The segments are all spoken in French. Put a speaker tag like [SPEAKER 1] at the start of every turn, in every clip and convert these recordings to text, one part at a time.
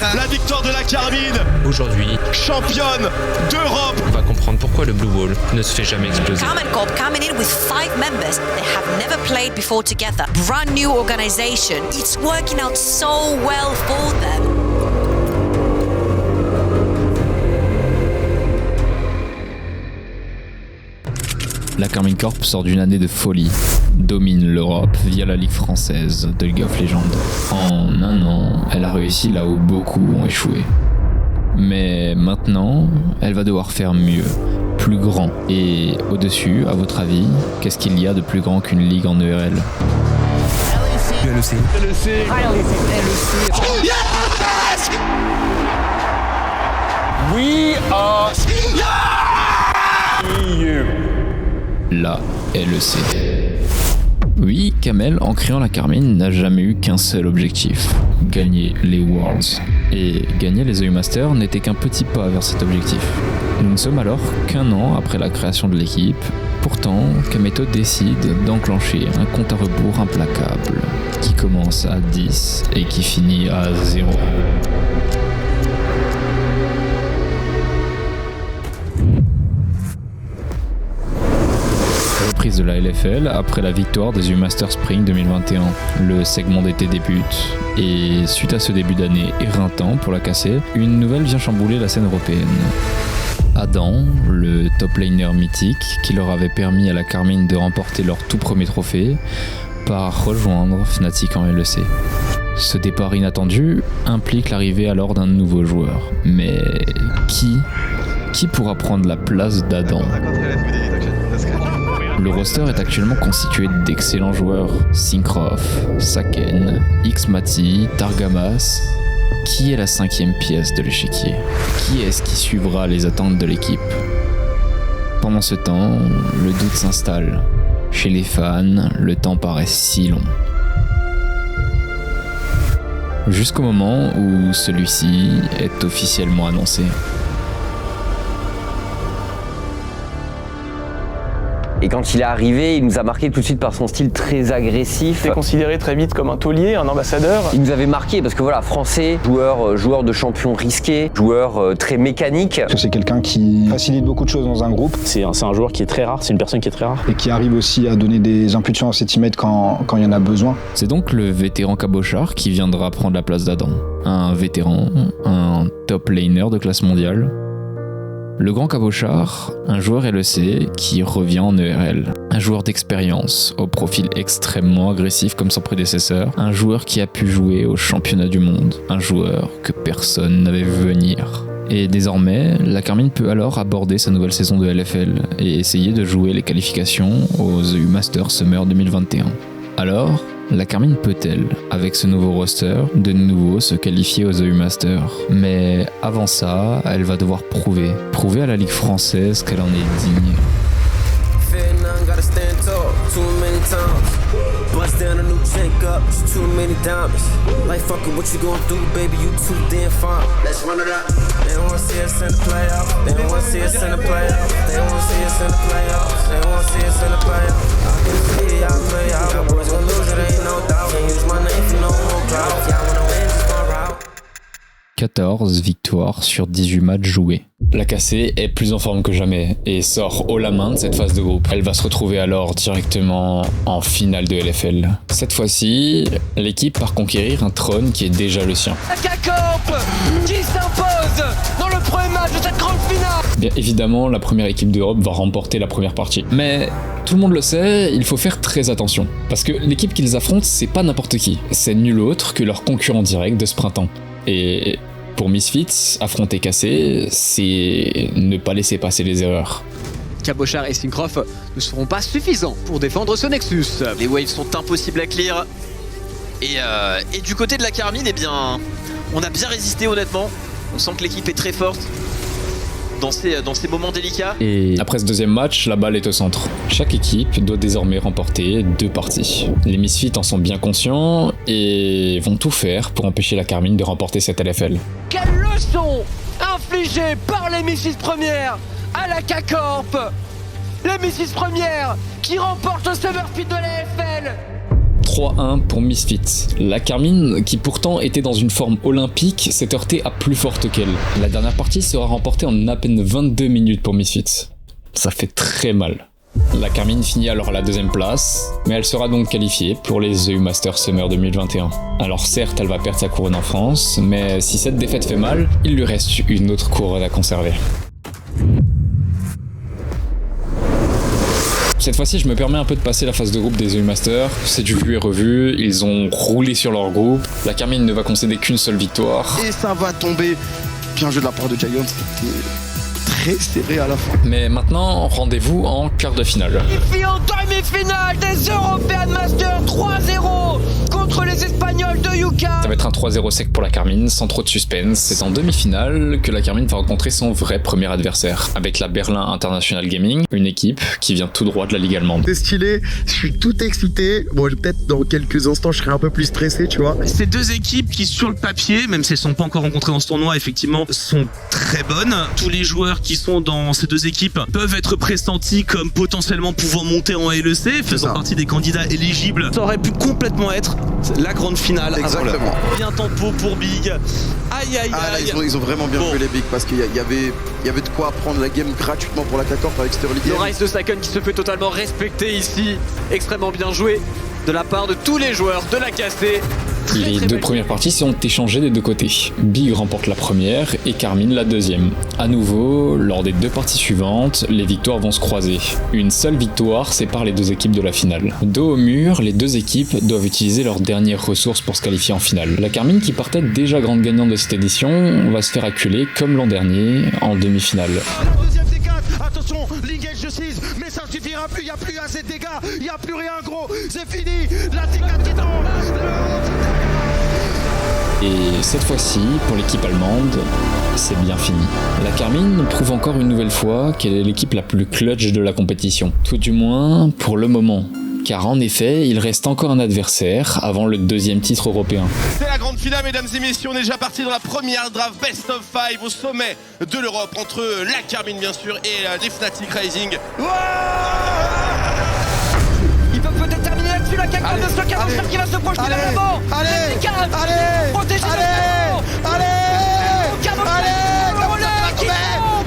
[SPEAKER 1] La victoire de la Carmine.
[SPEAKER 2] Aujourd'hui,
[SPEAKER 1] championne d'Europe.
[SPEAKER 2] On va comprendre pourquoi le Blue Ball ne se fait jamais exploser.
[SPEAKER 3] Karman Corp coming in with 5 members they have never played before together. Brand new organization. It's working out so well for them.
[SPEAKER 4] La Karmine Corp sort d'une année de folie, domine l'Europe via la Ligue française de League of Legends. En un an, elle a réussi là où beaucoup ont échoué. Mais maintenant, elle va devoir faire mieux, plus grand. Et au-dessus, à votre avis, qu'est-ce qu'il y a de plus grand qu'une ligue en ERL ?
[SPEAKER 2] LEC.
[SPEAKER 1] Yes!
[SPEAKER 5] We are EU.
[SPEAKER 4] La LEC. Oui, Kamel, en créant la Carmine, n'a jamais eu qu'un seul objectif, gagner les Worlds. Et gagner les EU Masters n'était qu'un petit pas vers cet objectif. Nous ne sommes alors qu'un an après la création de l'équipe. Pourtant, Kameto décide d'enclencher un compte à rebours implacable, qui commence à 10 et qui finit à 0. Reprise de la LFL après la victoire des EU Masters Spring 2021. Le segment d'été débute, et suite à ce début d'année éreintant pour la casser, une nouvelle vient chambouler la scène européenne. Adam, le top laner mythique qui leur avait permis à la Carmine de remporter leur tout premier trophée, part rejoindre Fnatic en LEC. Ce départ inattendu implique l'arrivée alors d'un nouveau joueur. Mais qui pourra prendre la place d'Adam ? Le roster est actuellement constitué d'excellents joueurs. Syncroft, Saken, Xmati, Targamas. Qui est la 5e pièce de l'échiquier ? Qui est-ce qui suivra les attentes de l'équipe ? Pendant ce temps, le doute s'installe. Chez les fans, le temps paraît si long. Jusqu'au moment où celui-ci est officiellement annoncé.
[SPEAKER 6] Et quand il est arrivé, il nous a marqué tout de suite par son style très agressif.
[SPEAKER 5] Il est considéré très vite comme un taulier, un ambassadeur.
[SPEAKER 6] Il nous avait marqué parce que voilà, français, joueur de champion risqué, joueur très mécanique.
[SPEAKER 7] C'est quelqu'un qui facilite beaucoup de choses dans un groupe.
[SPEAKER 5] C'est un joueur qui est très rare, c'est une personne qui est très rare.
[SPEAKER 7] Et qui arrive aussi à donner des impulsions à ses teammates quand il y en a besoin.
[SPEAKER 4] C'est donc le vétéran Cabochard qui viendra prendre la place d'Adam. Un vétéran, un top laner de classe mondiale. Le grand Cabochard, un joueur LEC qui revient en ERL. Un joueur d'expérience, au profil extrêmement agressif comme son prédécesseur. Un joueur qui a pu jouer au championnat du monde. Un joueur que personne n'avait vu venir. Et désormais, la Carmine peut alors aborder sa nouvelle saison de LFL et essayer de jouer les qualifications aux EU Masters Summer 2021. Alors, la Carmine peut-elle, avec ce nouveau roster, de nouveau se qualifier aux EU Masters ? Mais avant ça, elle va devoir prouver à la Ligue française qu'elle en est digne. « 14 victoires sur 18 matchs joués. La cassée est plus en forme que jamais et sort haut la main de cette phase de groupe. Elle va se retrouver alors directement en finale de LFL. Cette fois-ci, l'équipe part conquérir un trône qui est déjà le sien.
[SPEAKER 8] La K-Corp qui s'impose dans le premier match de cette grande finale.
[SPEAKER 4] Bien évidemment, la première équipe d'Europe va remporter la première partie. Mais tout le monde le sait, il faut faire très attention. Parce que l'équipe qu'ils affrontent, c'est pas n'importe qui. C'est nul autre que leur concurrent direct de ce printemps. Et pour Misfits, affronter Cassé, c'est ne pas laisser passer les erreurs.
[SPEAKER 9] Cabochard et Syncroft ne seront pas suffisants pour défendre ce Nexus.
[SPEAKER 10] Les waves sont impossibles à clear. Et du côté de la Carmine, eh bien, on a bien résisté honnêtement. On sent que l'équipe est très forte dans ces moments délicats.
[SPEAKER 4] Et après ce deuxième match, la balle est au centre. Chaque équipe doit désormais remporter 2 parties. Les Misfits en sont bien conscients et vont tout faire pour empêcher la Carmine de remporter cette LFL.
[SPEAKER 8] Quelle leçon infligée par les Misfits premières à la K-Corp. Les Misfits premières qui remportent le Summer Fit de la LFL.
[SPEAKER 4] 3-1 pour Misfits. La Carmine, qui pourtant était dans une forme olympique, s'est heurtée à plus forte qu'elle. La dernière partie sera remportée en à peine 22 minutes pour Misfits. Ça fait très mal. La Carmine finit alors à la deuxième place, mais elle sera donc qualifiée pour les EU Masters Summer 2021. Alors certes, elle va perdre sa couronne en France, mais si cette défaite fait mal, il lui reste une autre couronne à conserver. Cette fois-ci, je me permets un peu de passer la phase de groupe des EU Masters. C'est du vu et revu, ils ont roulé sur leur groupe. La Carmine ne va concéder qu'une seule victoire.
[SPEAKER 1] Et ça va tomber. Bien joué de la part de Giants, c'était très serré à la fin.
[SPEAKER 4] Mais maintenant, rendez-vous en quart de finale.
[SPEAKER 8] Et puis en demi-finale des European Masters 3-0 contre les Espagnols de Yucca.
[SPEAKER 4] Ça va être un 3-0 sec pour la Carmine, sans trop de suspense. C'est en demi-finale que la Carmine va rencontrer son vrai premier adversaire, avec la Berlin International Gaming, une équipe qui vient tout droit de la ligue allemande.
[SPEAKER 1] C'est stylé, je suis tout excité. Bon, peut-être dans quelques instants, je serai un peu plus stressé, tu vois.
[SPEAKER 11] Ces deux équipes qui, sur le papier, même si elles ne sont pas encore rencontrées dans ce tournoi, effectivement, sont très bonnes. Tous les joueurs qui sont dans ces deux équipes peuvent être pressentis comme potentiellement pouvant monter en LEC, faisant partie des candidats éligibles. Ça aurait pu complètement être la grande finale.
[SPEAKER 1] Exactement.
[SPEAKER 11] Bien tempo pour Big. Aïe aïe
[SPEAKER 1] Ah, là,
[SPEAKER 11] aïe.
[SPEAKER 1] ils ont vraiment bien joué les Bigs parce qu'il y avait de quoi prendre la game gratuitement pour la 14 avec Sterling.
[SPEAKER 9] Le Rise de Saken qui se fait totalement respecter ici. Extrêmement bien joué de la part de tous les joueurs de la KC.
[SPEAKER 4] Les deux premières parties sont échangées des deux côtés. Big remporte la première et Carmine la deuxième. À nouveau, lors des deux parties suivantes, les victoires vont se croiser. Une seule victoire sépare les deux équipes de la finale. Dos au mur, les deux équipes doivent utiliser leurs dernières ressources pour se qualifier en finale. La Carmine, qui partait déjà grande gagnante de cette édition, va se faire acculer comme l'an dernier en demi-finale.
[SPEAKER 1] Deuxième D4, attention, l'engage de 6, mais ça ne suffira plus, il n'y a plus assez de dégâts, il n'y a plus rien gros, c'est fini, la D4 qui tombe.
[SPEAKER 4] Et cette fois-ci, pour l'équipe allemande, c'est bien fini. La Carmine prouve encore une nouvelle fois qu'elle est l'équipe la plus clutch de la compétition. Tout du moins, pour le moment. Car en effet, il reste encore un adversaire avant le deuxième titre européen.
[SPEAKER 1] C'est la grande finale, mesdames et messieurs, on est déjà parti dans la première draft Best of 5 au sommet de l'Europe, entre la Carmine bien sûr et les Fnatic Rising.
[SPEAKER 8] Ils peuvent peut-être terminer là-dessus, la K4 de ce K4 qui va se projeter vers l'avant.
[SPEAKER 1] Allez,
[SPEAKER 8] protégez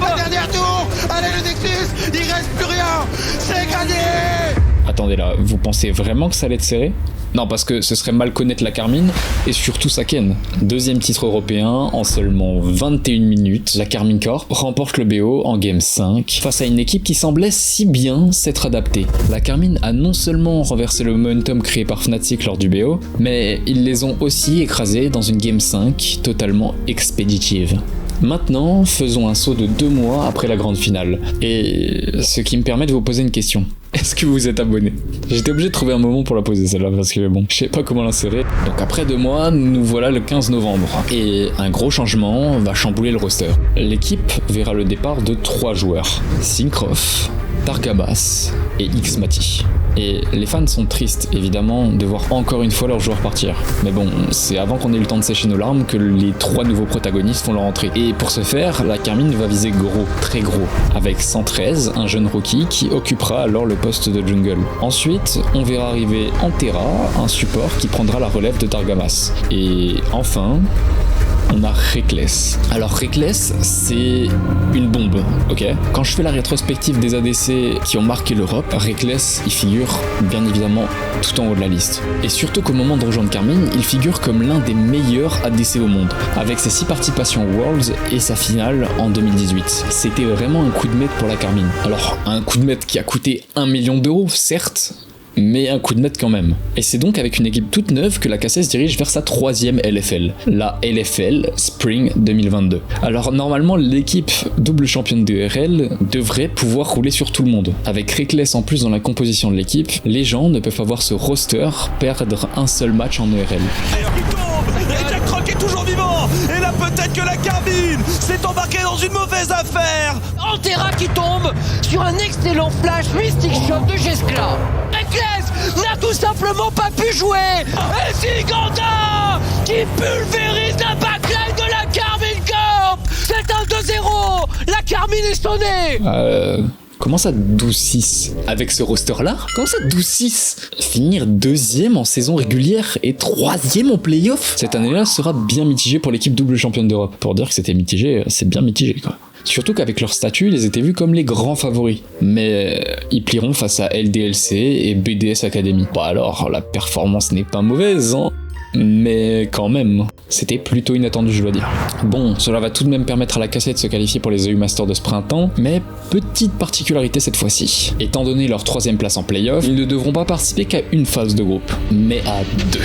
[SPEAKER 1] la dernière tour, allez le Nexus, il reste plus rien, c'est gagné.
[SPEAKER 4] Attendez là, vous pensez vraiment que ça allait être serré ? Non, parce que ce serait mal connaître la Carmine et surtout Saken. Deuxième titre européen en seulement 21 minutes, la Carmine Corp remporte le BO en Game 5 face à une équipe qui semblait si bien s'être adaptée. La Carmine a non seulement renversé le momentum créé par Fnatic lors du BO, mais ils les ont aussi écrasés dans une Game 5 totalement expéditive. Maintenant, faisons un saut de 2 mois après la grande finale. Et ce qui me permet de vous poser une question. Est-ce que vous êtes abonné ? J'étais obligé de trouver un moment pour la poser celle-là parce que bon, je sais pas comment l'insérer. Donc après 2 mois, nous voilà le 15 novembre. Et un gros changement va chambouler le roster. L'équipe verra le départ de 3 joueurs. Syncrof, Targamas et Xmati. Et les fans sont tristes, évidemment, de voir encore une fois leurs joueurs partir. Mais bon, c'est avant qu'on ait eu le temps de sécher nos larmes que les 3 nouveaux protagonistes font leur entrée. Et pour ce faire, la Carmine va viser gros, très gros, avec 113, un jeune rookie qui occupera alors le poste de jungle. Ensuite, on verra arriver Antera, un support qui prendra la relève de Targamas. Et enfin, on a Reckless. Alors Reckless, c'est une bombe, ok ? Quand je fais la rétrospective des ADC qui ont marqué l'Europe, Reckless, il figure bien évidemment tout en haut de la liste. Et surtout qu'au moment de rejoindre Carmine, il figure comme l'un des meilleurs ADC au monde, avec ses 6 participations aux Worlds et sa finale en 2018. C'était vraiment un coup de maître pour la Carmine. Alors, un coup de maître qui a coûté 1 million d'euros, certes, mais un coup de maître quand même. Et c'est donc avec une équipe toute neuve que la KC se dirige vers sa 3e LFL, la LFL Spring 2022. Alors normalement l'équipe double championne de RL devrait pouvoir rouler sur tout le monde. Avec Reckless en plus dans la composition de l'équipe, les gens ne peuvent pas voir ce roster perdre un seul match en ERL.
[SPEAKER 11] Et Jack Rock est toujours vivant. Et là peut-être que la Carmine s'est embarquée dans une mauvaise affaire.
[SPEAKER 8] Antera qui tombe sur un excellent flash Mystic Shot de Geskla. Reckless n'a tout simplement pas pu jouer. Et Siganda qui pulvérise la backline de la Carmine Corp. C'est un 2-0. La Carmine est sonnée.
[SPEAKER 4] Comment ça 12-6? Avec ce roster-là? Comment ça 12-6? Finir 2e en saison régulière et 3e en play-off? Cette année-là sera bien mitigée pour l'équipe double championne d'Europe. Pour dire que c'était mitigé, c'est bien mitigé quoi. Surtout qu'avec leur statut, ils étaient vus comme les grands favoris. Mais ils plieront face à LDLC et BDS Academy. Bah alors, la performance n'est pas mauvaise, hein. Mais quand même, c'était plutôt inattendu, je dois dire. Bon, cela va tout de même permettre à la cassette de se qualifier pour les EU Masters de ce printemps, mais petite particularité cette fois-ci. Étant donné leur 3e place en play-off, ils ne devront pas participer qu'à une phase de groupe, mais à 2.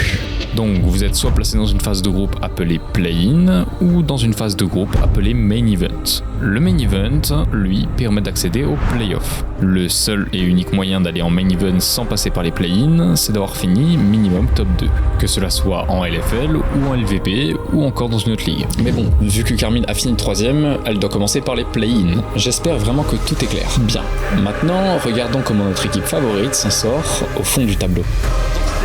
[SPEAKER 4] Donc vous êtes soit placé dans une phase de groupe appelée Play-in, ou dans une phase de groupe appelée Main Event. Le Main Event, lui, permet d'accéder au Play-off. Le seul et unique moyen d'aller en Main Event sans passer par les Play-in, c'est d'avoir fini minimum top 2. Que cela soit en LFL, ou en LVP, ou encore dans une autre ligue. Mais bon, vu que Carmine a fini 3ème, elle doit commencer par les Play-in. J'espère vraiment que tout est clair. Bien. Maintenant, regardons comment notre équipe favorite s'en sort au fond du tableau.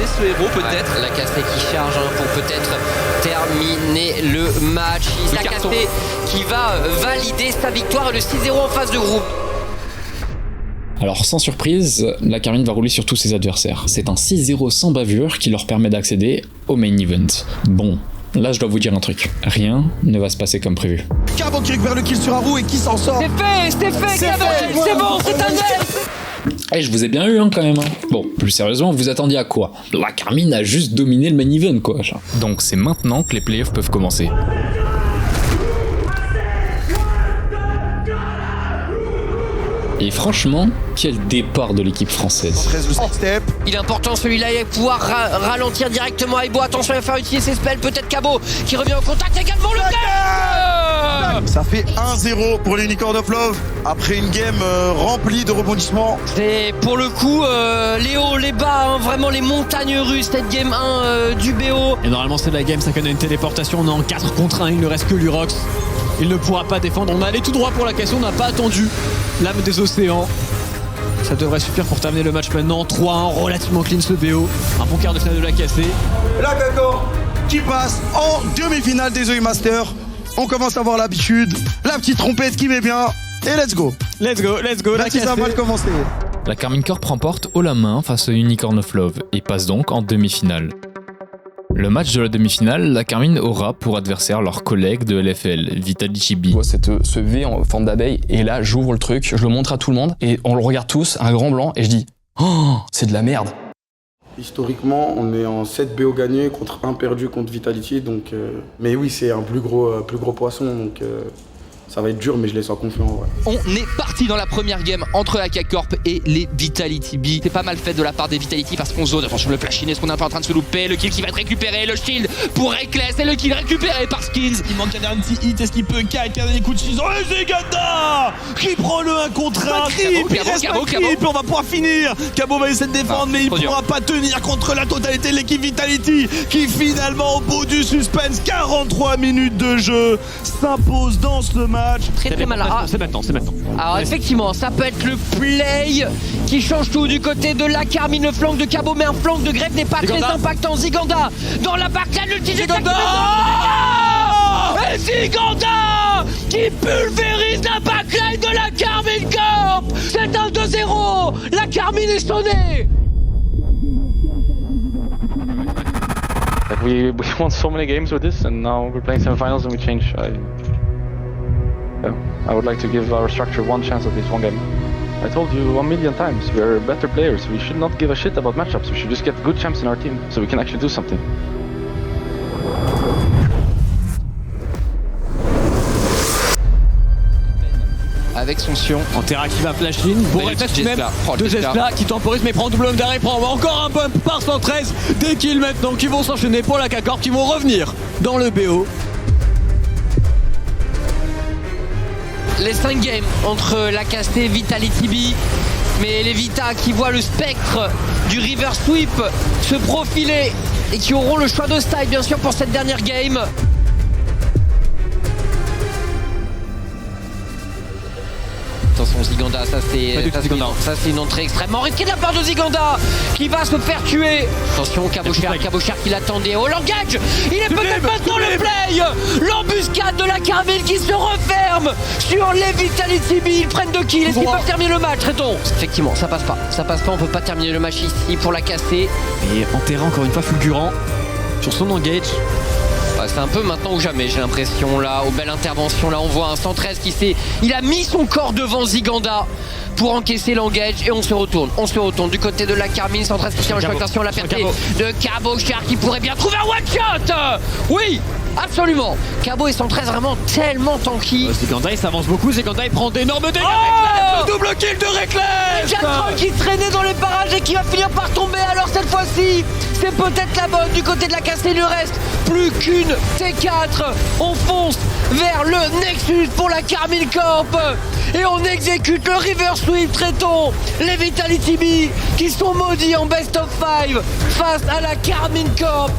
[SPEAKER 10] Ce héros peut-être.
[SPEAKER 8] La Casté qui charge pour peut-être terminer le match. La Casté qui va valider sa victoire et le 6-0 en phase de groupe.
[SPEAKER 4] Alors sans surprise, la Carmine va rouler sur tous ses adversaires. C'est un 6-0 sans bavure qui leur permet d'accéder au main event. Bon, là je dois vous dire un truc, rien ne va se passer comme prévu.
[SPEAKER 12] Cabo qui récupère le kill sur Haru et qui s'en sort.
[SPEAKER 8] C'est fait, Cabo, c'est bon, c'est un elfe.
[SPEAKER 4] Eh, je vous ai bien eu quand même. Bon, plus sérieusement, vous attendiez à quoi? La Carmine a juste dominé le main event quoi. Donc c'est maintenant que les playoffs peuvent commencer. Et franchement, quel départ de l'équipe française.
[SPEAKER 8] Il est important celui-là, il va pouvoir ralentir directement Aibo. Attention, il va faire utiliser ses spells. Peut-être Cabo qui revient en contact également. Le game.
[SPEAKER 12] Ça fait 1-0 pour l'Unicorn of Love après une game remplie de rebondissements.
[SPEAKER 8] C'est pour le coup les hauts, les bas, hein, vraiment les montagnes russes, cette game 1 du BO.
[SPEAKER 9] Et normalement c'est la game, ça connaît une téléportation, on est en 4 contre 1, il ne reste que l'Urox. Il ne pourra pas défendre, on a allé tout droit pour la question, on n'a pas attendu l'âme des océans. Ça devrait suffire pour terminer le match maintenant. 3-1, relativement clean ce BO. Un bon quart de finale de la cassée.
[SPEAKER 12] La Gago qui passe en demi-finale des EU Masters. On commence à avoir l'habitude. La petite trompette qui met bien. Et let's go.
[SPEAKER 9] Let's go,
[SPEAKER 12] la cassée. Ça va mal commencer.
[SPEAKER 4] La Carmine Corp remporte haut la main face au Unicorn of Love et passe donc en demi-finale. Le match de la demi-finale, la Carmine aura pour adversaire leur collègue de LFL, Vitality B.
[SPEAKER 5] Je vois ce V en forme d'abeille et là j'ouvre le truc, je le montre à tout le monde et on le regarde tous, un grand blanc, et je dis « Oh, c'est de la merde !»
[SPEAKER 13] Historiquement, on est en 7 BO gagnés contre 1 perdu contre Vitality, donc mais oui, c'est un plus gros poisson, donc ça va être dur, mais je les sens confiants. Ouais.
[SPEAKER 8] On est parti dans la première game entre la K-Corp et les Vitality B. C'est pas mal fait de la part des Vitality parce qu'on zone. Attention, le Plashin, est-ce qu'on est un peu en train de se louper? Le kill qui va être récupéré, le shield pour Reckless et le kill récupéré par Skins.
[SPEAKER 12] Il manque un petit hit, est-ce qu'il peut calquer un coup de shield? Oh, c'est Ganda qui prend le 1 contre 1. Cabo, on va pouvoir finir. Cabo va essayer de défendre, mais il ne pourra pas tenir contre la totalité de l'équipe Vitality qui finalement, au bout du suspense, 43 minutes de jeu, s'impose dans ce match.
[SPEAKER 8] Très mal.
[SPEAKER 9] C'est maintenant.
[SPEAKER 8] Alors effectivement, ça peut être le play qui change tout du côté de la Carmine. Le flanc de Cabo, mais un flanc de Grefg n'est pas très impactant. Ziganda dans la backline, l'ulti Ziganda et Ziganda qui pulvérise la backline de la Carmine Corp. C'est un 2-0. La Carmine est sonnée.
[SPEAKER 5] We won so many games with this and now we're playing semifinals and we change. I would like to give our structure one chance at least one game. I told you 1 million times, we are better players. We should not give a shit about matchups. We should just get good champs in our team so we can actually do something.
[SPEAKER 8] Avec son Sion.
[SPEAKER 9] Antera qui va flash in. Bon, reste même. Deux Jesla qui temporise mais prend double homme d'arrêt. Prend encore un bump par 113. Des kills maintenant qui vont s'enchaîner pour la K-Corp qui vont revenir dans le BO.
[SPEAKER 8] Les 5 games entre la Casté et Vitality B, mais les Vita qui voient le spectre du River Sweep se profiler et qui auront le choix de style bien sûr pour cette dernière game. Attention Ziganda, ça c'est une entrée extrêmement risquée de la part de Ziganda qui va se faire tuer. Attention Cabochard qui l'attendait. Oh l'engage. Il est peut-être maintenant le play. L'embuscade de la Carmine qui se referme sur les Vitality B. Ils prennent 2 kills. Est-ce qu'ils peuvent terminer le match, Tréton? Effectivement, ça passe pas. Ça passe pas, on peut pas terminer le match ici pour la casser.
[SPEAKER 9] Et en terrain, encore une fois, fulgurant sur son engage.
[SPEAKER 8] C'est un peu maintenant ou jamais, j'ai l'impression, là, aux belles interventions. Là, on voit un 113 il a mis son corps devant Ziganda pour encaisser l'engage et on se retourne du côté de la Carmine. 113 qui tient le choc, attention, la perte de Cabochard qui pourrait bien trouver un one-shot. Oui, absolument. Cabo et 113 vraiment tellement tanky.
[SPEAKER 9] Ziganda il s'avance beaucoup, Ziganda il prend d'énormes dégâts.
[SPEAKER 8] Le double kill de Reckless. 4 qui traînait dans les parages et qui va finir par tomber. Alors cette fois-ci, c'est peut-être la bonne du côté de la casse. Il ne reste plus qu'une T4. On fonce vers le Nexus pour la Carmine Corp et on exécute le River Sweep. Traitons les Vitality B qui sont maudits en best of 5 face à la Carmine Corp.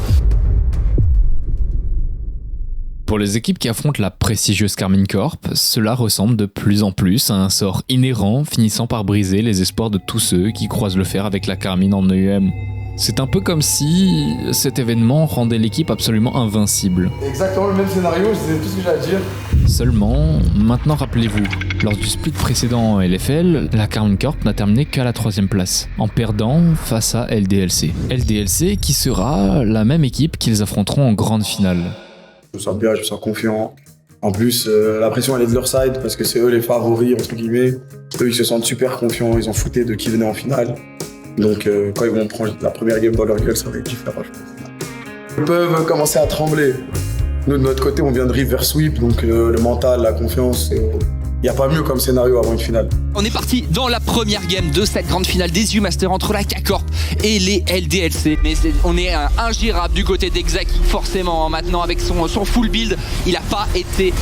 [SPEAKER 4] Pour les équipes qui affrontent la prestigieuse Carmine Corp, cela ressemble de plus en plus à un sort inhérent finissant par briser les espoirs de tous ceux qui croisent le fer avec la Carmine en EUM. C'est un peu comme si cet événement rendait l'équipe absolument invincible.
[SPEAKER 13] Exactement le même scénario, c'est tout ce que j'ai à dire.
[SPEAKER 4] Seulement, maintenant rappelez-vous, lors du split précédent en LFL, la Carmine Corp n'a terminé qu'à la 3ème place, en perdant face à LDLC. LDLC qui sera la même équipe qu'ils affronteront en grande finale.
[SPEAKER 13] Je me sens bien, je me sens confiant. En plus, la pression elle est de leur side parce que c'est eux les favoris, entre guillemets. Eux ils se sentent super confiants, ils ont fouté de qui venait en finale. Donc quand ils vont prendre la première game dans leur gueule, ça va être différent. Ils peuvent commencer à trembler. Nous de notre côté, on vient de River Sweep, donc le mental, la confiance, il n'y a pas mieux comme scénario avant une finale.
[SPEAKER 14] On est parti dans la première game de cette grande finale des U-Masters entre la K-Corp et les LDLC. Mais on est ingérable du côté d'Exaki, forcément, maintenant avec son full build. Il n'a pas été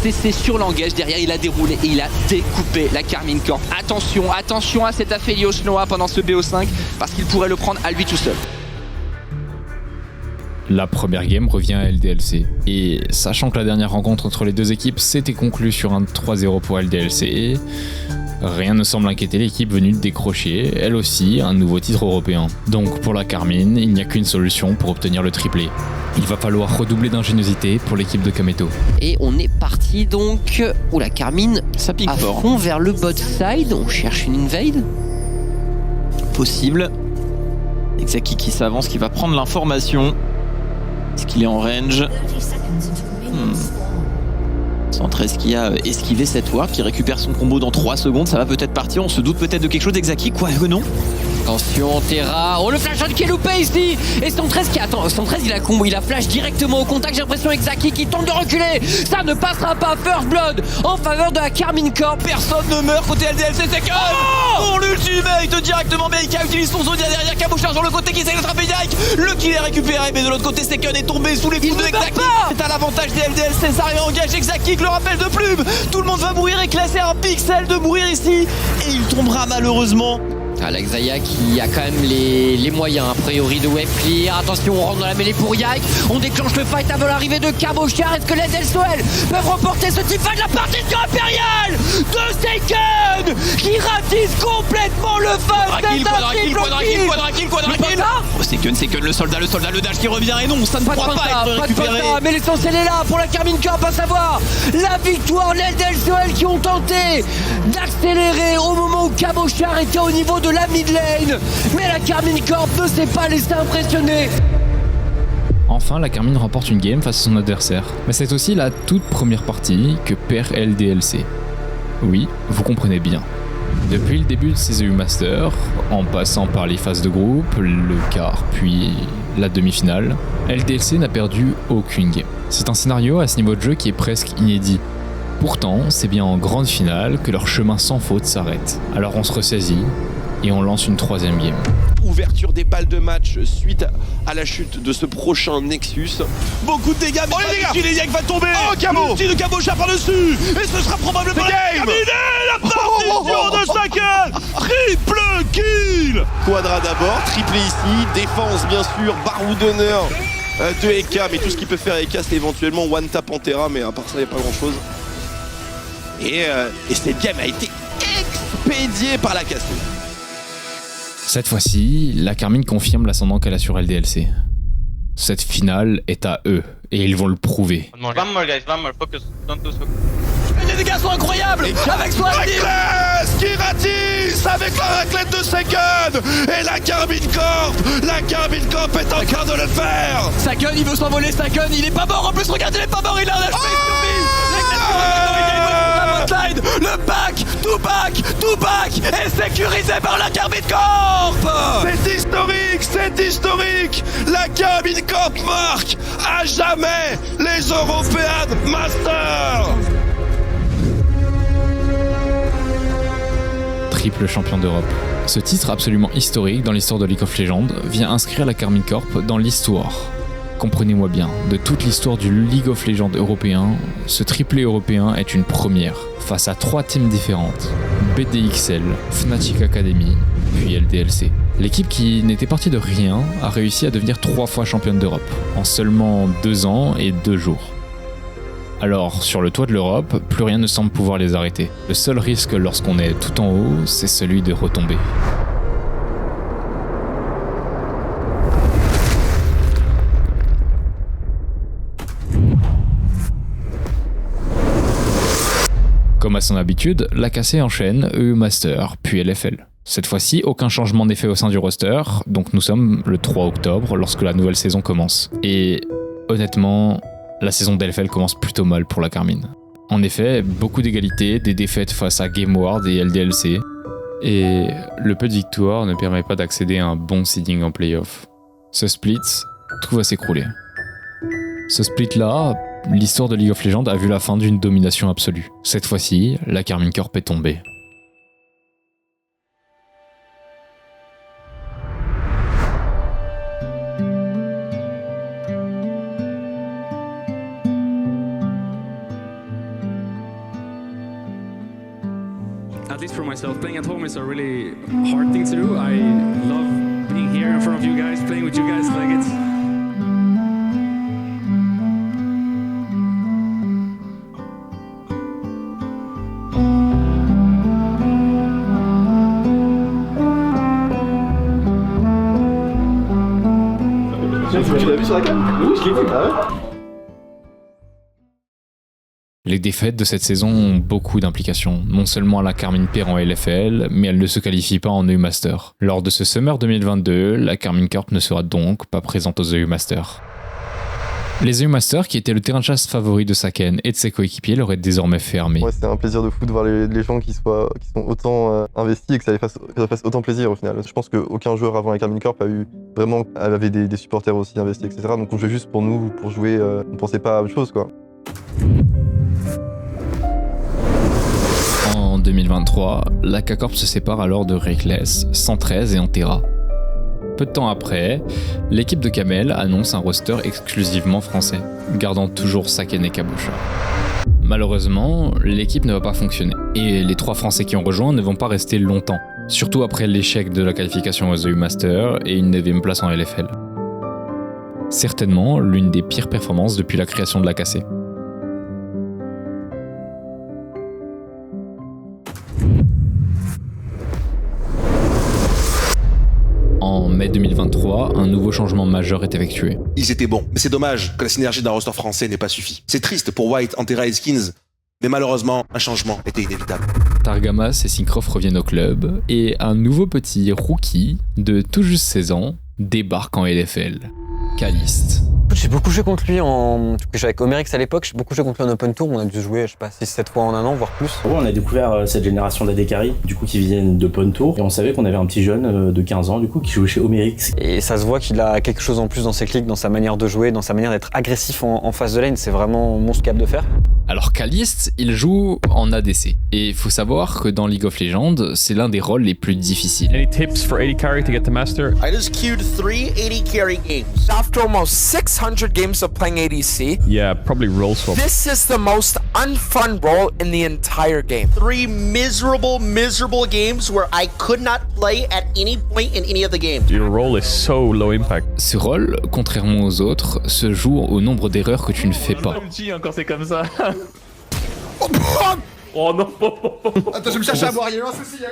[SPEAKER 14] cessé sur l'engage. Derrière, il a déroulé et il a découpé la Carmine Corp. Attention à cet Aphelios Noah pendant ce BO5 parce qu'il pourrait le prendre à lui tout seul.
[SPEAKER 4] La première game revient à LDLC. Et sachant que la dernière rencontre entre les deux équipes s'était conclue sur un 3-0 pour LDLC, rien ne semble inquiéter l'équipe venue de décrocher, elle aussi, un nouveau titre européen. Donc pour la Carmine, il n'y a qu'une solution pour obtenir le triplé. Il va falloir redoubler d'ingéniosité pour l'équipe de Kameto.
[SPEAKER 8] Et on est parti donc, la Carmine
[SPEAKER 10] ça pique
[SPEAKER 8] à
[SPEAKER 10] fort.
[SPEAKER 8] fond vers le bot side, on cherche une invade.
[SPEAKER 10] Possible. Exaki qui s'avance, qui va prendre l'information. Est-ce qu'il est en range? 113 qui a esquivé cette ward, qui récupère son combo dans 3 secondes, ça va peut-être partir, on se doute peut-être de quelque chose d'Exaki, quoi que non.
[SPEAKER 8] Attention Terra, oh le flash shot qui est loupé ici. Et 113 qui attend, 113 il a combo, il a flash directement au contact, j'ai l'impression Exaki qui tente de reculer. Ça ne passera pas, First Blood en faveur de la Carmine Corp.
[SPEAKER 10] Personne ne meurt côté LDLC, c'est que pour l'ultimate directement, Meika utilise son Zodia derrière, Cabochard sur le côté qui essaie de attraper Yike. Le kill est récupéré, mais de l'autre côté Seken est tombé sous les coups de Exaki. C'est à l'avantage des LDLC, ça réengage Exaki, le rappel de Plume. Tout le monde va mourir et classer un pixel de mourir ici. Et il tombera malheureusement.
[SPEAKER 8] Alexaya qui a quand même les moyens a priori de wave clear. Attention, on rentre dans la mêlée pour Yike. On déclenche le fight avant l'arrivée de Cabochard. Est-ce que les LSOL peuvent remporter ce type de la partition impériale de Seiken qui ratisse complètement le fight.
[SPEAKER 10] Seiken, le soldat, le dash qui revient et non, ça ne pourra pas être récupéré.
[SPEAKER 8] Mais l'essentiel est là pour la Carmine Corp, à savoir la victoire. Les LSOL qui ont tenté d'accélérer au moment où Cabochard était au niveau de la mid lane, mais la Carmine Corp ne s'est pas laissé impressionner.
[SPEAKER 4] Enfin, la Carmine remporte une game face à son adversaire. Mais c'est aussi la toute première partie que perd LDLC. Oui, vous comprenez bien. Depuis le début de ces EU Masters, en passant par les phases de groupe, le quart, puis la demi-finale, LDLC n'a perdu aucune game. C'est un scénario à ce niveau de jeu qui est presque inédit. Pourtant, c'est bien en grande finale que leur chemin sans faute s'arrête. Alors on se ressaisit et on lance une 3ème game.
[SPEAKER 1] Ouverture des balles de match suite à la chute de ce prochain Nexus.
[SPEAKER 12] Beaucoup de dégâts, mais
[SPEAKER 1] les
[SPEAKER 12] dégâts. Yike va tomber.
[SPEAKER 1] Oh, Cabo.
[SPEAKER 12] L'ulti de Cabochard par-dessus. Et ce sera probablement terminé. La partition de Seiken. Triple kill.
[SPEAKER 1] Quadra d'abord, triplé ici. Défense bien sûr, Baroud d'honneur de Eka. Mais tout ce qu'il peut faire Eka, c'est éventuellement one tap en Terra. Mais à part ça, il n'y a pas grand-chose. Et cette game a été expédiée par la cassée.
[SPEAKER 4] Cette fois-ci, la Carmine confirme l'ascendant qu'elle a sur LDLC. Cette finale est à eux, et ils vont le prouver.
[SPEAKER 10] One more guys, one more, focus, don't lose focus.
[SPEAKER 8] Les dégâts sont incroyables avec son
[SPEAKER 1] Reckless qui ratisse avec la raclette de Second et la Carbine Corp est en train de le faire.
[SPEAKER 8] Second, il veut s'envoler, Second, il est pas mort en plus, regardez, il est pas mort, il a un HP survie. Le back, tout back est sécurisé par la Carbine Corp.
[SPEAKER 1] C'est historique. La Carbine Corp marque à jamais les European Masters.
[SPEAKER 4] Triple champion d'Europe. Ce titre absolument historique dans l'histoire de League of Legends vient inscrire la Karmine Corp dans l'histoire. Comprenez-moi bien, de toute l'histoire du League of Legends européen, ce triplé européen est une première, face à 3 teams différentes, BDXL, Fnatic Academy, puis LDLC. L'équipe qui n'était partie de rien a réussi à devenir 3 fois championne d'Europe, en seulement 2 ans et 2 jours. Alors, sur le toit de l'Europe, plus rien ne semble pouvoir les arrêter. Le seul risque lorsqu'on est tout en haut, c'est celui de retomber. Comme à son habitude, la KC enchaîne EU Master, puis LFL. Cette fois-ci, aucun changement n'est fait au sein du roster, donc nous sommes le 3 octobre lorsque la nouvelle saison commence. Et honnêtement, la saison d'LFL commence plutôt mal pour la Karmine. En effet, beaucoup d'égalités, des défaites face à GameWard et LDLC, et le peu de victoires ne permet pas d'accéder à un bon seeding en playoff. Ce split, tout va s'écrouler. Ce split-là, l'histoire de League of Legends a vu la fin d'une domination absolue. Cette fois-ci, la Karmine Corp est tombée.
[SPEAKER 15] At least for myself, playing at home is a really hard thing to do. I love being here in front of you guys, playing with you guys. Like it's.
[SPEAKER 13] Tu l'as vu sur la cam? Oui, je l'ai vu. Ah ouais.
[SPEAKER 4] Les défaites de cette saison ont beaucoup d'implications, non seulement à la Karmine perd en LFL, mais elle ne se qualifie pas en EU Master. Lors de ce Summer 2022, la Karmine Corp ne sera donc pas présente aux EU Master. Les EU Masters, qui étaient le terrain de chasse favori de Saken et de ses coéquipiers, leur est désormais fermé.
[SPEAKER 16] Ouais, c'est un plaisir de fou de voir les gens qui sont autant investis et que ça fasse autant plaisir au final. Je pense qu'aucun joueur avant la Karmine Corp avait des supporters aussi investis, etc. Donc on jouait juste pour nous, pour jouer, on pensait pas à autre chose, quoi.
[SPEAKER 4] En 2023, la K-Corp se sépare alors de Reckless, 113 et Antera. Peu de temps après, l'équipe de Kamel annonce un roster exclusivement français, gardant toujours Saken et Cabochard. Malheureusement, l'équipe ne va pas fonctionner, et les 3 Français qui ont rejoint ne vont pas rester longtemps, surtout après l'échec de la qualification aux EU Master et une 9ème place en LFL. Certainement l'une des pires performances depuis la création de la KC. En mai 2023, un nouveau changement majeur est effectué.
[SPEAKER 17] Ils étaient bons, mais c'est dommage que la synergie d'un roster français n'ait pas suffi. C'est triste pour White, Antera et Skins, mais malheureusement, un changement était inévitable.
[SPEAKER 4] Targamas et Syncroft reviennent au club, et un nouveau petit rookie de tout juste 16 ans débarque en LFL. Caliste.
[SPEAKER 6] J'ai beaucoup joué contre lui je jouais avec Omerix à l'époque, j'ai beaucoup joué contre lui en Open Tour, on a dû jouer, je sais pas, 6-7 fois en un an, voire plus.
[SPEAKER 18] On a découvert cette génération d'AD Carry, du coup, qui viennent d'Open Tour, et on savait qu'on avait un petit jeune de 15 ans, du coup, qui jouait chez Omerix.
[SPEAKER 6] Et ça se voit qu'il a quelque chose en plus dans ses clics, dans sa manière de jouer, dans sa manière d'être agressif en face de lane, c'est vraiment mon capable de faire.
[SPEAKER 4] Alors Caliste, il joue en ADC, et il faut savoir que dans League of Legends, c'est l'un des rôles les plus difficiles.
[SPEAKER 19] Any tips for AD Carry to get to Master?
[SPEAKER 20] I just queued 3 AD Carry games. After almost 600 games of playing ADC,
[SPEAKER 19] Yeah, probably role swap.
[SPEAKER 20] this is the most unfun role in the entire game. 3 miserable games where I could not play at any point in any of the games.
[SPEAKER 19] Your role is so low impact.
[SPEAKER 4] Ce rôle, contrairement aux autres, se joue au nombre d'erreurs que tu ne fais pas.
[SPEAKER 19] Encore c'est comme ça.
[SPEAKER 20] Oh non. Attends, je me cherche à boire, il y a eu un souci,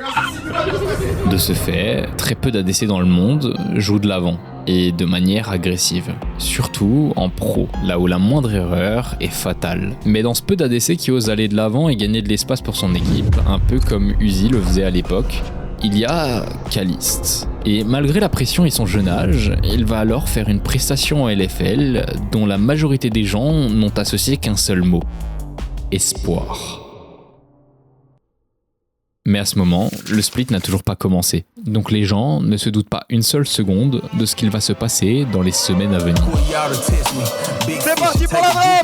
[SPEAKER 4] De ce fait, très peu d'ADC dans le monde jouent de l'avant. et de manière agressive. Surtout en pro, là où la moindre erreur est fatale. Mais dans ce peu d'ADC qui ose aller de l'avant et gagner de l'espace pour son équipe, un peu comme Uzi le faisait à l'époque, il y a Kalist. Et malgré la pression et son jeune âge, il va alors faire une prestation en LFL dont la majorité des gens n'ont associé qu'un seul mot: espoir. Mais à ce moment, le split n'a toujours pas commencé. Donc les gens ne se doutent pas une seule seconde de ce qu'il va se passer dans les semaines à venir.
[SPEAKER 21] C'est parti pour la vraie!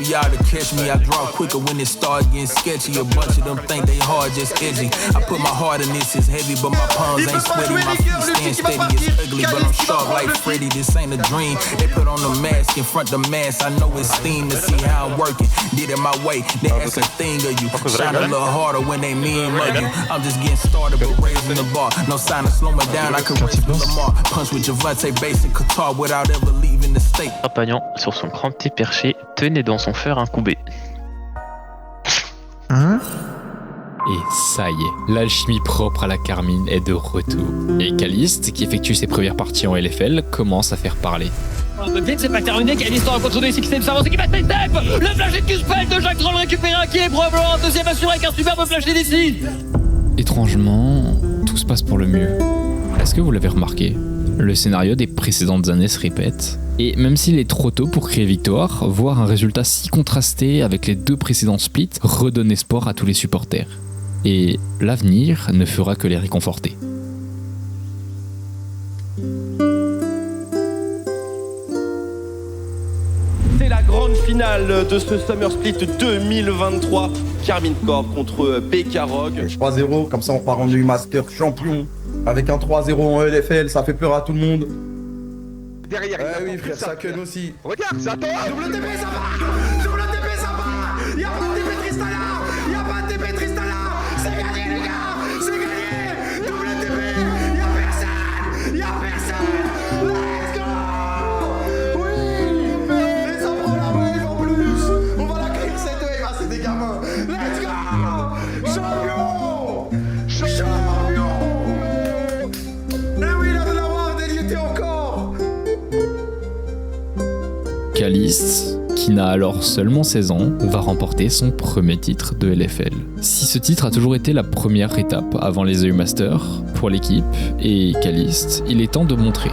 [SPEAKER 22] Getting started, but raising the bar. No sign of slowing down. I could raise Lamar. Punch with Javante, basic Qatar without ever leaving the state.
[SPEAKER 23] Trapagnan, sur son grand petit perché, tenait dans son fer un coubé.
[SPEAKER 4] Et ça y est, l'alchimie propre à la Carmine est de retour. Et Kalist, qui effectue ses premières parties en LFL, commence à faire parler.
[SPEAKER 8] C'est pas terminé, Kalist en contre des systèmes s'avance qui va step. Le flash de Q-Spell de Jacques Troll récupéré un kill, probablement un deuxième assuré avec un superbe flash d'ici.
[SPEAKER 4] Étrangement, tout se passe pour le mieux. Est-ce que vous l'avez remarqué? Le scénario des précédentes années se répète. Et même s'il est trop tôt pour crier victoire, voir un résultat si contrasté avec les deux précédents splits redonne espoir à tous les supporters. Et l'avenir ne fera que les réconforter.
[SPEAKER 1] C'est la grande finale de ce Summer Split 2023. Carmine Corp contre BK Rogue.
[SPEAKER 24] 3-0, comme ça on part en U-Master champion. Avec un 3-0 en LFL, ça fait peur à tout le monde.
[SPEAKER 25] Derrière,
[SPEAKER 24] oui frère, ça ken aussi.
[SPEAKER 25] Regarde, ça tombe. Double TP, ça va. Double TP, ça va. Y'a pas de TP Tristana. Y'a pas de TP Tristana. C'est gagné les gars. C'est gagné. Double TP. Y'a personne. Y'a personne. Let's go. Oui. Et ça prend la wave en plus. On va la créer cette wave. Ah, c'est des gamins. Let's go. Champion. Champion. Eh oui, il a de l'avoir délié encore.
[SPEAKER 4] Kalist, qui n'a alors seulement 16 ans, va remporter son premier titre de LFL. Si ce titre a toujours été la première étape avant les EU Masters pour l'équipe et Kalist, il est temps de montrer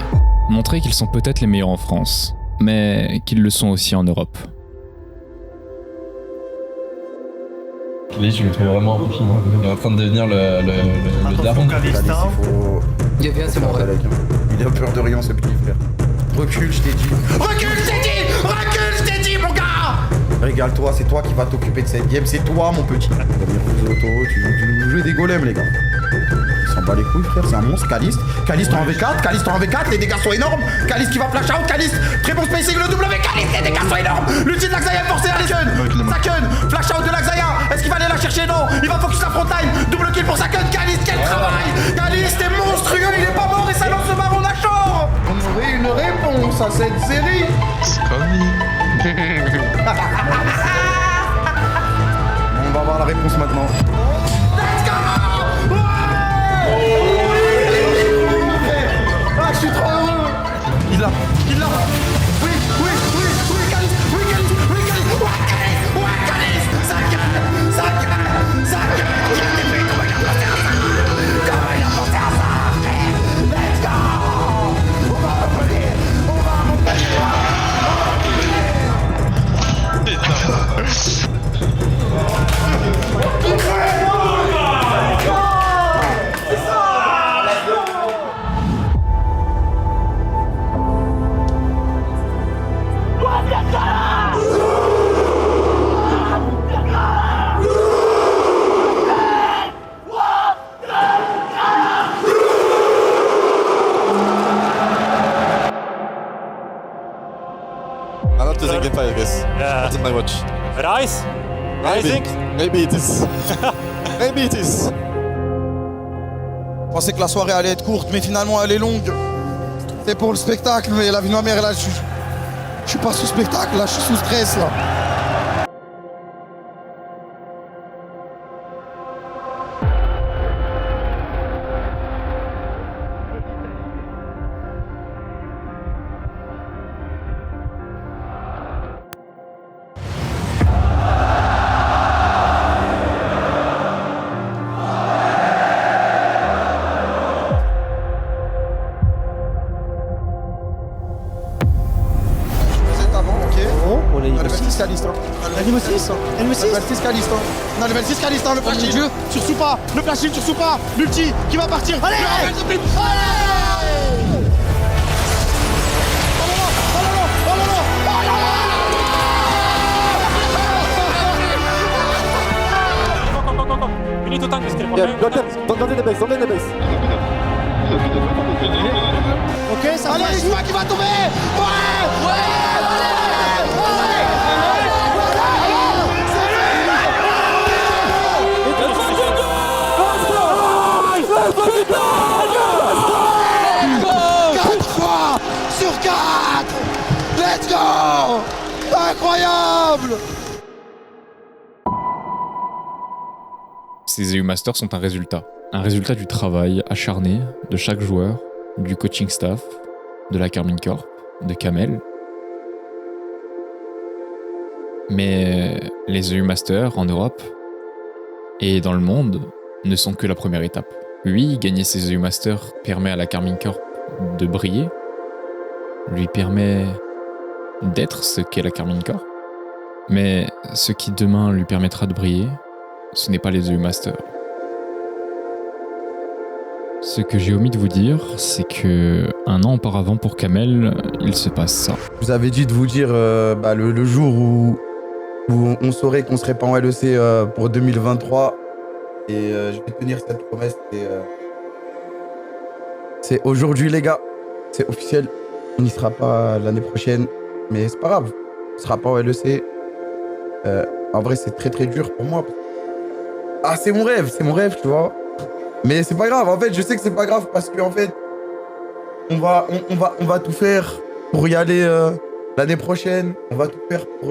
[SPEAKER 4] qu'ils sont peut-être les meilleurs en France, mais qu'ils le sont aussi en Europe.
[SPEAKER 26] Kalist, je le fais vraiment un peu film. Il est en train de devenir le daron.
[SPEAKER 24] Il est bien, c'est bon. Il a peur de rien, ce petit frère. Recule, je t'ai dit.
[SPEAKER 25] Recule, je t'ai dit. Recule, je t'ai dit, mon gars.
[SPEAKER 24] Régale-toi, c'est toi qui vas t'occuper de cette game, c'est toi, mon petit. Tu joues des golems, les gars. Il s'en bat les couilles, frère, c'est un monstre. Kalist en V4, Kalist en V4, les dégâts sont énormes. Kalist qui va flash out, Kalist, très bon spacing, le W, Kalist, les dégâts sont énormes. L'ulti de Laxaya est forcé à les jeunes. Saken, flash out de Laxaya. Est-ce qu'il va aller la chercher? Non, il va focus la frontline. Double kill pour Saken, Kalist, quel travail. Kalist est monstrueux, il est pas mort et ça lance le baron d'Achor. On aurait une réponse à cette série. On va voir la réponse maintenant. Ah, je suis trop heureux. Il l'a. Oui, Kalist, ça gueule. Il a des comment il a pensé à ça, frère. Let's go. On va revenir.
[SPEAKER 27] I'm not losing in 5, guys. That's in my watch.
[SPEAKER 28] Rise? Rising?
[SPEAKER 27] Maybe it is. Maybe it is.
[SPEAKER 24] Je pensais que la soirée allait être courte, mais finalement elle est longue. C'est pour le spectacle, mais la vie de ma mère, là, je suis pas sous spectacle, là, je suis sous stress, là.
[SPEAKER 25] MO6
[SPEAKER 24] Level 6 Kalista. Non, level 6 Kalista, le flashing. Sur Soupa, le flashing sur Soupa. L'ulti qui va partir. Allez, allez.
[SPEAKER 28] You need to tank this kill.
[SPEAKER 27] Donnez les bases, donnez les bases.
[SPEAKER 24] Ok, ça va. Allez, Isma qui va tomber. Ouais, sur 4. Let's go. Incroyable.
[SPEAKER 4] Ces EU Masters sont un résultat du travail acharné de chaque joueur, du coaching staff, de la Karmine Corp, de Kamel. Mais les EU Masters en Europe et dans le monde ne sont que la première étape. Oui, gagner ces EU Masters permet à la Karmine Corp de briller, lui permet d'être ce qu'est la Karmine Corp. Mais ce qui demain lui permettra de briller, ce n'est pas les EU Masters. Ce que j'ai omis de vous dire, c'est que un an auparavant pour Kamel, il se passe ça.
[SPEAKER 24] Je vous avais dit de vous dire le jour où on saurait qu'on serait pas en LEC pour 2023. Et je vais tenir cette promesse. C'est aujourd'hui, les gars. C'est officiel. On n'y sera pas l'année prochaine. Mais c'est pas grave. On sera pas en LEC. En vrai, c'est très très dur pour moi. Ah, c'est mon rêve, tu vois. Mais c'est pas grave. En fait, je sais que c'est pas grave parce qu'en fait, on va tout faire pour y aller l'année prochaine. On va tout faire pour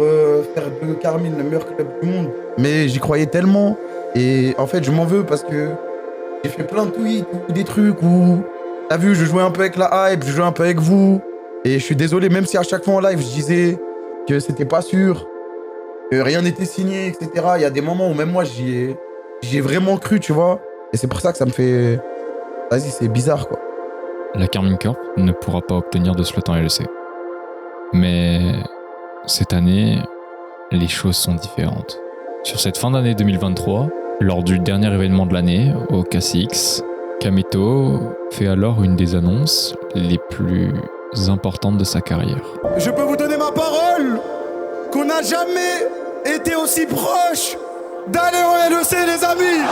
[SPEAKER 24] faire de Karmine le meilleur club du monde. Mais j'y croyais tellement. Et en fait, je m'en veux parce que j'ai fait plein de tweets ou des trucs où, t'as vu, je jouais un peu avec la hype, je jouais un peu avec vous. Et je suis désolé, même si à chaque fois en live, je disais que c'était pas sûr, que rien n'était signé, etc. Il y a des moments où même moi, j'y ai vraiment cru, tu vois. Et c'est pour ça que ça me fait... Vas-y, c'est bizarre, quoi.
[SPEAKER 4] La Karmine Corp ne pourra pas obtenir de slot en LEC. Mais cette année, les choses sont différentes. Sur cette fin d'année 2023, lors du dernier événement de l'année, au KCX, Kameto fait alors une des annonces les plus importantes de sa carrière.
[SPEAKER 24] Je peux vous donner ma parole qu'on n'a jamais été aussi proche d'aller en LEC, les amis.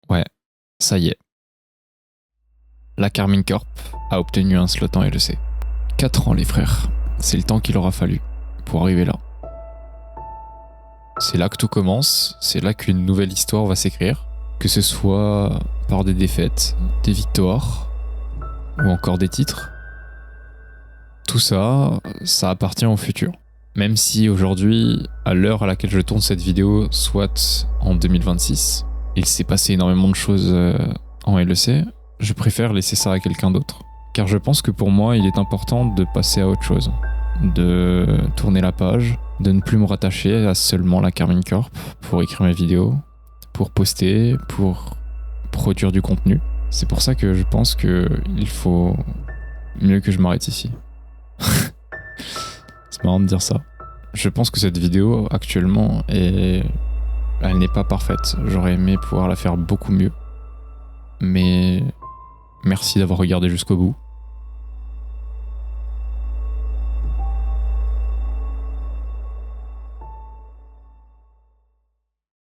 [SPEAKER 4] Ouais, ça y est. La Karmine Corp a obtenu un slot en LEC. 4 ans, les frères. C'est le temps qu'il aura fallu pour arriver là. C'est là que tout commence, c'est là qu'une nouvelle histoire va s'écrire, que ce soit par des défaites, des victoires, ou encore des titres. Tout ça, ça appartient au futur. Même si aujourd'hui, à l'heure à laquelle je tourne cette vidéo, soit en 2026, il s'est passé énormément de choses en LEC, je préfère laisser ça à quelqu'un d'autre. Car je pense que pour moi, il est important de passer à autre chose. De tourner la page, de ne plus me rattacher à seulement la Karmine Corp pour écrire mes vidéos, pour poster, pour produire du contenu. C'est pour ça que je pense qu'il faut mieux que je m'arrête ici. C'est marrant de dire ça. Je pense que cette vidéo, actuellement, elle n'est pas parfaite. J'aurais aimé pouvoir la faire beaucoup mieux. Mais merci d'avoir regardé jusqu'au bout.